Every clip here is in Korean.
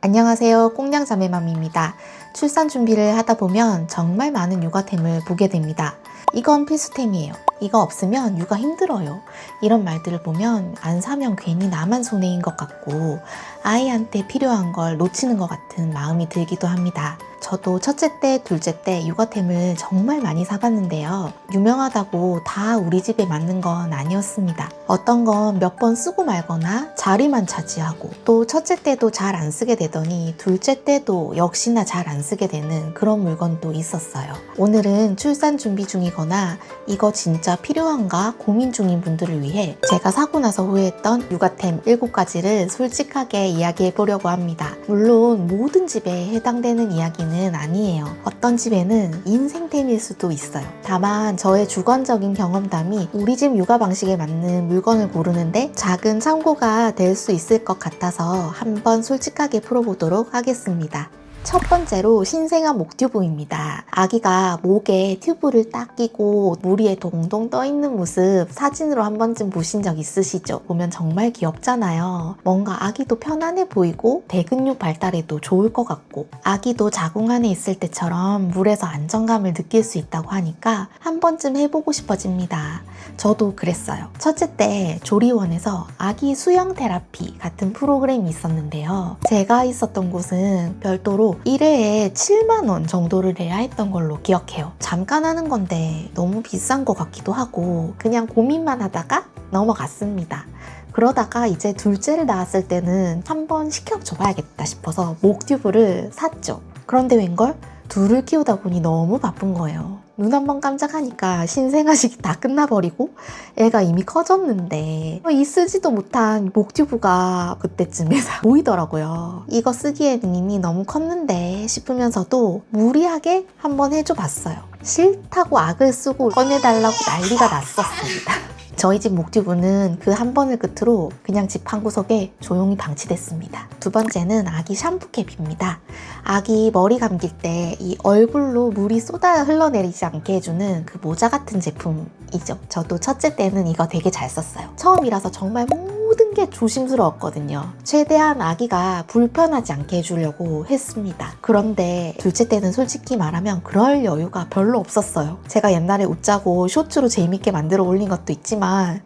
안녕하세요. 꽁냥자매맘입니다. 출산 준비를 하다 보면 정말 많은 육아템을 보게 됩니다. 이건 필수템이에요. 이거 없으면 육아 힘들어요. 이런 말들을 보면 안 사면 괜히 나만 손해인 것 같고 아이한테 필요한 걸 놓치는 것 같은 마음이 들기도 합니다. 저도 첫째 때, 둘째 때 육아템을 정말 많이 사봤는데요. 유명하다고 다 우리 집에 맞는 건 아니었습니다. 어떤 건 몇 번 쓰고 말거나 자리만 차지하고 또 첫째 때도 잘 안 쓰게 되더니 둘째 때도 역시나 잘 안 쓰게 되는 그런 물건도 있었어요. 오늘은 출산 준비 중이거나 이거 진짜 필요한가 고민 중인 분들을 위해 제가 사고 나서 후회했던 육아템 7가지를 솔직하게 이야기해 보려고 합니다. 물론 모든 집에 해당되는 이야기는 아니에요. 어떤 집에는 인생템일 수도 있어요. 다만 저의 주관적인 경험담이 우리 집 육아 방식에 맞는 물건을 고르는데 작은 참고가 될 수 있을 것 같아서 한번 솔직하게 풀어보도록 하겠습니다. 첫 번째로 신생아 목 튜브입니다. 아기가 목에 튜브를 딱 끼고 물 위에 동동 떠 있는 모습 사진으로 한 번쯤 보신 적 있으시죠? 보면 정말 귀엽잖아요. 뭔가 아기도 편안해 보이고 대근육 발달에도 좋을 것 같고 아기도 자궁 안에 있을 때처럼 물에서 안정감을 느낄 수 있다고 하니까 한 번쯤 해보고 싶어집니다. 저도 그랬어요. 첫째 때 조리원에서 아기 수영 테라피 같은 프로그램이 있었는데요. 제가 있었던 곳은 별도로 1회에 7만원 정도를 내야 했던 걸로 기억해요. 잠깐 하는 건데 너무 비싼 것 같기도 하고 그냥 고민만 하다가 넘어갔습니다. 그러다가 이제 둘째를 낳았을 때는 한번 시켜줘봐야겠다 싶어서 목 튜브를 샀죠. 그런데 웬걸? 둘을 키우다 보니 너무 바쁜 거예요. 눈 한 번 깜짝하니까 신생아식이 다 끝나버리고 애가 이미 커졌는데 이 쓰지도 못한 목튜브가 그때쯤에 보이더라고요. 이거 쓰기에는 이미 너무 컸는데 싶으면서도 무리하게 한번 해줘봤어요. 싫다고 악을 쓰고 꺼내달라고 난리가 났었습니다. 저희 집 목튜브는 그 한 번을 끝으로 그냥 집 한 구석에 조용히 방치됐습니다. 두 번째는 아기 샴푸캡입니다. 아기 머리 감길 때 이 얼굴로 물이 쏟아 흘러내리지 않게 해주는 그 모자 같은 제품이죠. 저도 첫째 때는 이거 되게 잘 썼어요. 처음이라서 정말 모든 게 조심스러웠거든요. 최대한 아기가 불편하지 않게 해주려고 했습니다. 그런데 둘째 때는 솔직히 말하면 그럴 여유가 별로 없었어요. 제가 옛날에 웃자고 쇼츠로 재밌게 만들어 올린 것도 있지만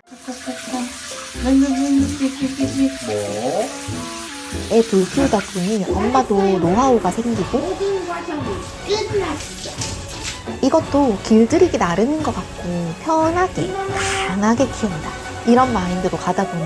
애 둘 키우다 보니 엄마도 노하우가 생기고 이것도 길들이기 나름인 것 같고 편하게 강하게 키운다 이런 마인드로 가다 보니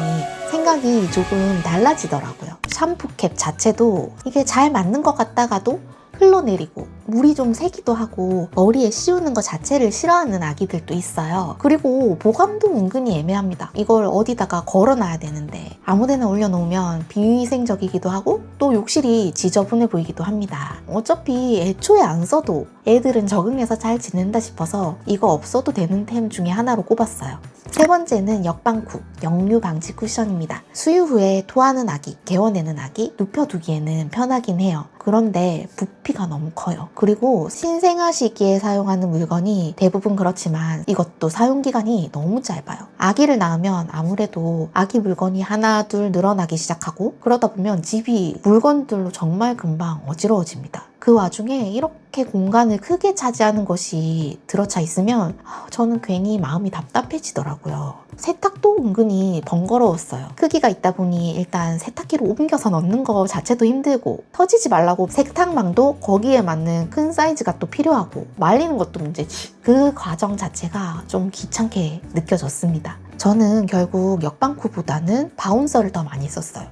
생각이 조금 달라지더라고요. 샴푸캡 자체도 이게 잘 맞는 것 같다가도 흘러내리고 물이 좀 새기도 하고 머리에 씌우는 것 자체를 싫어하는 아기들도 있어요. 그리고 보관도 은근히 애매합니다. 이걸 어디다가 걸어놔야 되는데 아무데나 올려놓으면 비위생적이기도 하고 또 욕실이 지저분해 보이기도 합니다. 어차피 애초에 안 써도 애들은 적응해서 잘 지낸다 싶어서 이거 없어도 되는 템 중에 하나로 꼽았어요. 세 번째는 역방쿠, 역류 방지 쿠션입니다. 수유 후에 토하는 아기, 개워내는 아기 눕혀두기에는 편하긴 해요. 그런데 부피가 너무 커요. 그리고 신생아 시기에 사용하는 물건이 대부분 그렇지만 이것도 사용기간이 너무 짧아요. 아기를 낳으면 아무래도 아기 물건이 하나 둘 늘어나기 시작하고 그러다 보면 집이 물건들로 정말 금방 어지러워집니다. 그 와중에 이렇게 공간을 크게 차지하는 것이 들어차 있으면 저는 괜히 마음이 답답해지더라고요. 세탁도 은근히 번거로웠어요. 크기가 있다 보니 일단 세탁기로 옮겨서 넣는 거 자체도 힘들고 터지지 말라고 세탁망도 거기에 맞는 큰 사이즈가 또 필요하고 말리는 것도 문제지. 그 과정 자체가 좀 귀찮게 느껴졌습니다. 저는 결국 역방쿠보다는 바운서를 더 많이 썼어요.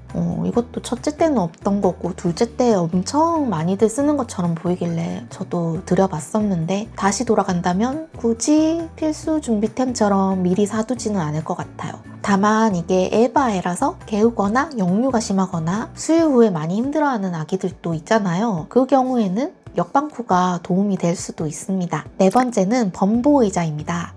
이것도 첫째 때는 없던 거고 둘째 때 엄청 많이들 쓰는 것처럼 보이길래 저도 들여봤었는데 다시 돌아간다면 굳이 필수 준비템처럼 미리 사두지는 않을 것 같아요. 다만 이게 에바에라서 개우거나 역류가 심하거나 수유 후에 많이 힘들어하는 아기들도 있잖아요. 그 경우에는 역방쿠가 도움이 될 수도 있습니다. 네 번째는 범보 의자입니다.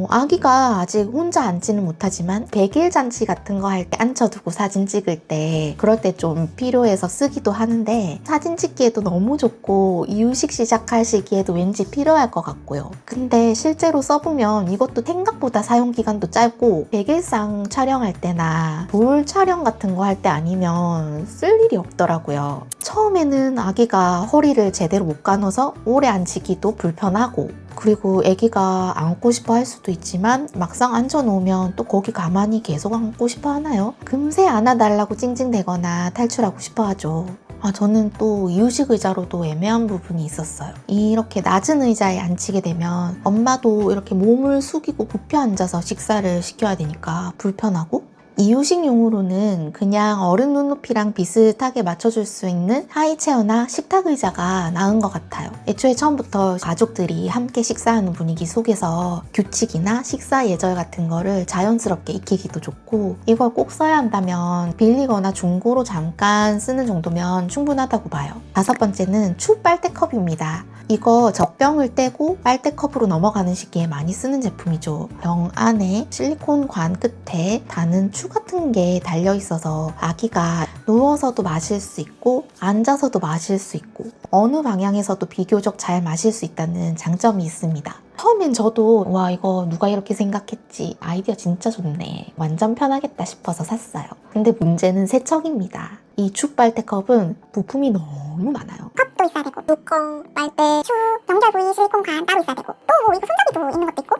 아기가 아직 혼자 앉지는 못하지만 100일 잔치 같은 거 할 때 앉혀두고 사진 찍을 때 그럴 때 좀 필요해서 쓰기도 하는데 사진 찍기에도 너무 좋고 이유식 시작할 시기에도 왠지 필요할 것 같고요. 근데 실제로 써보면 이것도 생각보다 사용기간도 짧고 100일상 촬영할 때나 볼 촬영 같은 거 할 때 아니면 쓸 일이 없더라고요. 처음에는 아기가 허리를 제대로 못 가눠서 오래 앉히기도 불편하고 그리고 아기가 안고 싶어 할 수도 있지만 막상 앉혀놓으면 또 거기 가만히 계속 안고 싶어 하나요? 금세 안아달라고 찡찡대거나 탈출하고 싶어 하죠. 저는 또 이유식 의자로도 애매한 부분이 있었어요. 이렇게 낮은 의자에 앉히게 되면 엄마도 이렇게 몸을 숙이고 굽혀 앉아서 식사를 시켜야 되니까 불편하고 이유식용으로는 그냥 어른 눈높이랑 비슷하게 맞춰줄 수 있는 하이체어나 식탁 의자가 나은 것 같아요. 애초에 처음부터 가족들이 함께 식사하는 분위기 속에서 규칙이나 식사 예절 같은 거를 자연스럽게 익히기도 좋고 이걸 꼭 써야 한다면 빌리거나 중고로 잠깐 쓰는 정도면 충분하다고 봐요. 5번째는 추 빨대컵입니다. 이거 젖병을 떼고 빨대컵으로 넘어가는 시기에 많이 쓰는 제품이죠. 병 안에 실리콘 관 끝에 다는 추 같은 게 달려있어서 아기가 누워서도 마실 수 있고 앉아서도 마실 수 있고 어느 방향에서도 비교적 잘 마실 수 있다는 장점이 있습니다. 처음엔 저도 와 이거 누가 이렇게 생각했지 아이디어 진짜 좋네 완전 편하겠다 싶어서 샀어요. 근데 문제는 세척입니다. 이 추 빨대컵은 부품이 너무 많아요. 컵도 있어야 되고 뚜껑, 빨대, 추, 연결 부위, 실리콘 관 따로 있어야 되고 또 뭐 이거 손잡이도 있는 것도 있고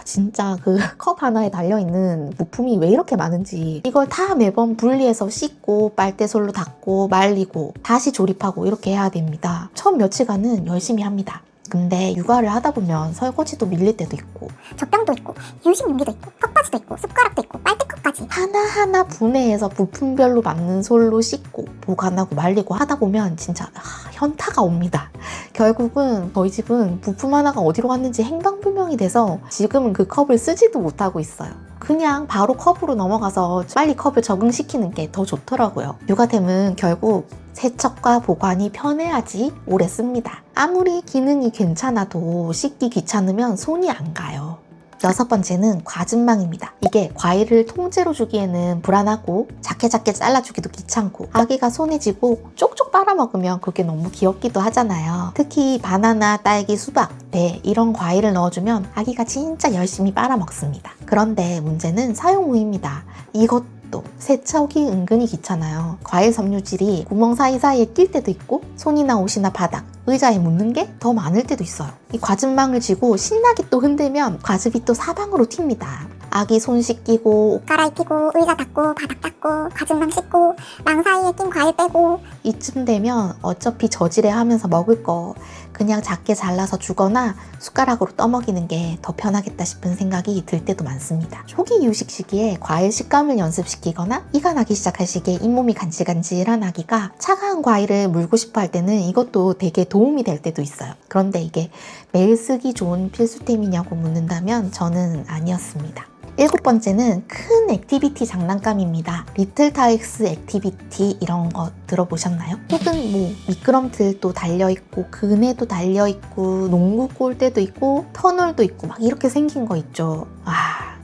진짜 그 컵 하나에 달려있는 부품이 왜 이렇게 많은지 이걸 다 매번 분리해서 씻고 빨대솔로 닦고 말리고 다시 조립하고 이렇게 해야 됩니다. 처음 며칠간은 열심히 합니다. 근데 육아를 하다 보면 설거지도 밀릴 때도 있고 젖병도 있고 유식 용기도 있고 턱받이도 있고 숟가락도 있고 빨대컵까지 하나하나 분해해서 부품별로 맞는 솔로 씻고 보관하고 말리고 하다 보면 진짜 현타가 옵니다. 결국은 저희 집은 부품 하나가 어디로 갔는지 행방불명이 돼서 지금은 그 컵을 쓰지도 못하고 있어요. 그냥 바로 컵으로 넘어가서 빨리 컵을 적응시키는 게 더 좋더라고요. 육아템은 결국 세척과 보관이 편해야지 오래 씁니다. 아무리 기능이 괜찮아도 씻기 귀찮으면 손이 안 가요. 6번째는 과즙망입니다. 이게 과일을 통째로 주기에는 불안하고 작게 잘라주기도 귀찮고 아기가 손에 쥐고 쪽쪽 빨아먹으면 그게 너무 귀엽기도 하잖아요. 특히 바나나, 딸기, 수박, 배 이런 과일을 넣어주면 아기가 진짜 열심히 빨아먹습니다. 그런데 문제는 사용 후입니다. 이것도 세척이 은근히 귀찮아요. 과일 섬유질이 구멍 사이사이에 낄 때도 있고 손이나 옷이나 바닥, 의자에 묻는 게 더 많을 때도 있어요. 이 과즙망을 쥐고 신나게 또 흔들면 과즙이 또 사방으로 튑니다. 아기 손 씻기고 옷 갈아입히고 의자 닦고 바닥 닦고 과즙망 씻고 망 사이에 낀 과일 빼고 이쯤 되면 어차피 저지레 하면서 먹을 거 그냥 작게 잘라서 주거나 숟가락으로 떠먹이는 게 더 편하겠다 싶은 생각이 들 때도 많습니다. 초기 이유식 시기에 과일 식감을 연습시키거나 이가 나기 시작할 시기에 잇몸이 간질간질한 아기가 차가운 과일을 물고 싶어 할 때는 이것도 되게 도움이 될 때도 있어요. 그런데 이게 매일 쓰기 좋은 필수템이냐고 묻는다면 저는 아니었습니다. 7번째는 큰 액티비티 장난감입니다. 리틀 타익스 액티비티 이런 거 들어보셨나요? 혹은 뭐 미끄럼틀도 달려있고 그네도 달려있고 농구 골대도 있고 터널도 있고 막 이렇게 생긴 거 있죠.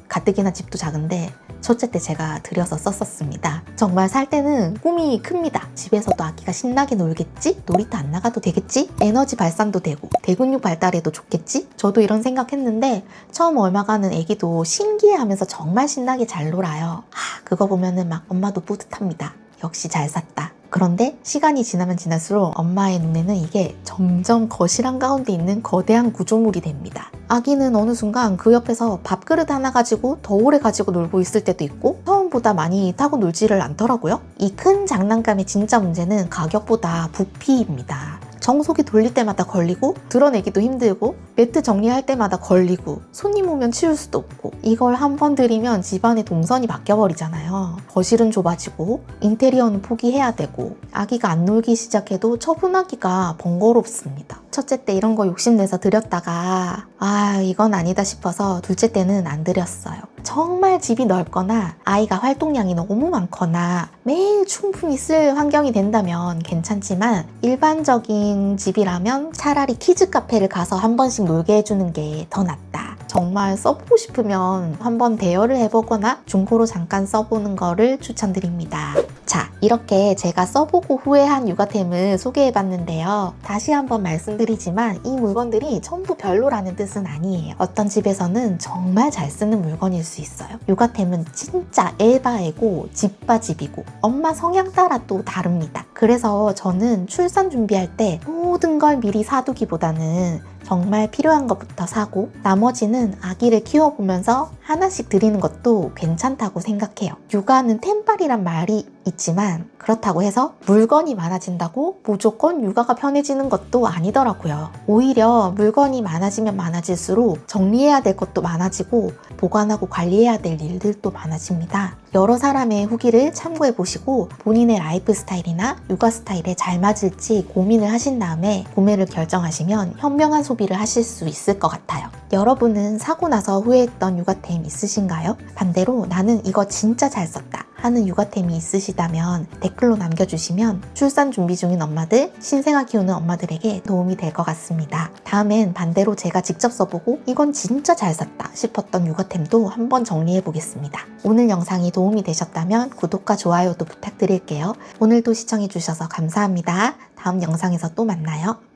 가뜩이나 집도 작은데 첫째 때 제가 들여서 썼었습니다. 정말 살 때는 꿈이 큽니다. 집에서도 아기가 신나게 놀겠지? 놀이터 안 나가도 되겠지? 에너지 발산도 되고 대근육 발달에도 좋겠지? 저도 이런 생각했는데 처음 얼마가는 아기도 신기해하면서 정말 신나게 잘 놀아요. 그거 보면은 막 엄마도 뿌듯합니다. 역시 잘 샀다. 그런데 시간이 지나면 지날수록 엄마의 눈에는 이게 점점 거실 한가운데 있는 거대한 구조물이 됩니다. 아기는 어느 순간 그 옆에서 밥그릇 하나 가지고 더 오래 가지고 놀고 있을 때도 있고 처음보다 많이 타고 놀지를 않더라고요. 이 큰 장난감의 진짜 문제는 가격보다 부피입니다. 청소기 돌릴 때마다 걸리고 드러내기도 힘들고 매트 정리할 때마다 걸리고 손님 오면 치울 수도 없고 이걸 한 번 들이면 집안의 동선이 바뀌어버리잖아요. 거실은 좁아지고 인테리어는 포기해야 되고 아기가 안 놀기 시작해도 처분하기가 번거롭습니다. 첫째 때 이런 거 욕심내서 들였다가 이건 아니다 싶어서 둘째 때는 안 들였어요. 정말 집이 넓거나 아이가 활동량이 너무 많거나 매일 충분히 쓸 환경이 된다면 괜찮지만 일반적인 집이라면 차라리 키즈 카페를 가서 한 번씩 놀게 해주는 게 더 낫다. 정말 써보고 싶으면 한번 대여를 해보거나 중고로 잠깐 써보는 거를 추천드립니다. 자, 이렇게 제가 써보고 후회한 육아템을 소개해봤는데요. 다시 한번 말씀드리지만 이 물건들이 전부 별로라는 뜻은 아니에요. 어떤 집에서는 정말 잘 쓰는 물건일 수 있어요. 육아템은 진짜 에바에고 집바집이고 엄마 성향 따라 또 다릅니다. 그래서 저는 출산 준비할 때 모든 걸 미리 사두기보다는 정말 필요한 것부터 사고 나머지는 아기를 키워보면서 하나씩 드리는 것도 괜찮다고 생각해요. 육아는 템빨이란 말이 있지만 그렇다고 해서 물건이 많아진다고 무조건 육아가 편해지는 것도 아니더라고요. 오히려 물건이 많아지면 많아질수록 정리해야 될 것도 많아지고 보관하고 관리해야 될 일들도 많아집니다. 여러 사람의 후기를 참고해 보시고 본인의 라이프 스타일이나 육아 스타일에 잘 맞을지 고민을 하신 다음에 구매를 결정하시면 현명한 소비를 하실 수 있을 것 같아요. 여러분은 사고 나서 후회했던 육아템 있으신가요? 반대로 나는 이거 진짜 잘 썼다 하는 육아템이 있으시다면 댓글로 남겨주시면 출산 준비 중인 엄마들, 신생아 키우는 엄마들에게 도움이 될 것 같습니다. 다음엔 반대로 제가 직접 써보고 이건 진짜 잘 샀다 싶었던 육아템도 한번 정리해 보겠습니다. 오늘 영상이 도움이 되셨다면 구독과 좋아요도 부탁드릴게요. 오늘도 시청해 주셔서 감사합니다. 다음 영상에서 또 만나요.